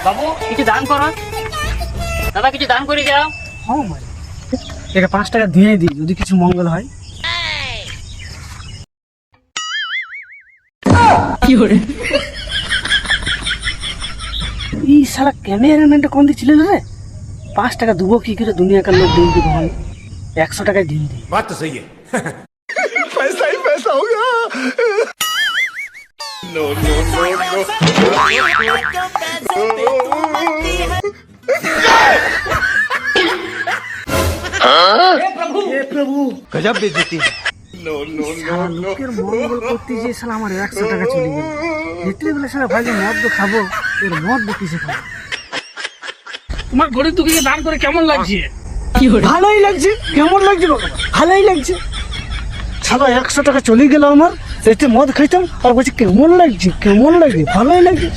বাবু কিছু দান করো, দাদা কিছু দান করে যাও। হ্যাঁ ভাই, একে 5 টাকা দিয়ে দিই, যদি কিছু মঙ্গল হয়। কি করে এই শালা ক্যামেরাম্যানটা কোন দিচ্ছিল রে? 5 টাকা দেবো কি করে, দুনিয়াকার লোক দিন দিব, 100 টাকায় দিন দিই। बात तो सही है। पैसा ही पैसा होगा। नो नो नो नो হে প্রভু, गजब बेइज्जती है। नो नो শালা লোকের মঙ্গল করতে যে শালা আমার 100 টাকা চলে গেল। যেতে বলে শালা ভাই মদ তো খাবো, এর মদ কিসে খাবো? তোমার গরিব দুঃখীকে দান করে কেমন লাগছে? ভালোই লাগছে। কেমন লাগছে বাবা? ভালোই লাগছে। শালা 100 টাকা চলে গেল আমার, এতে মদ খাইতাম আর বলছি কেমন লাগছে, কেমন লাগছে, ভালোই লাগছে।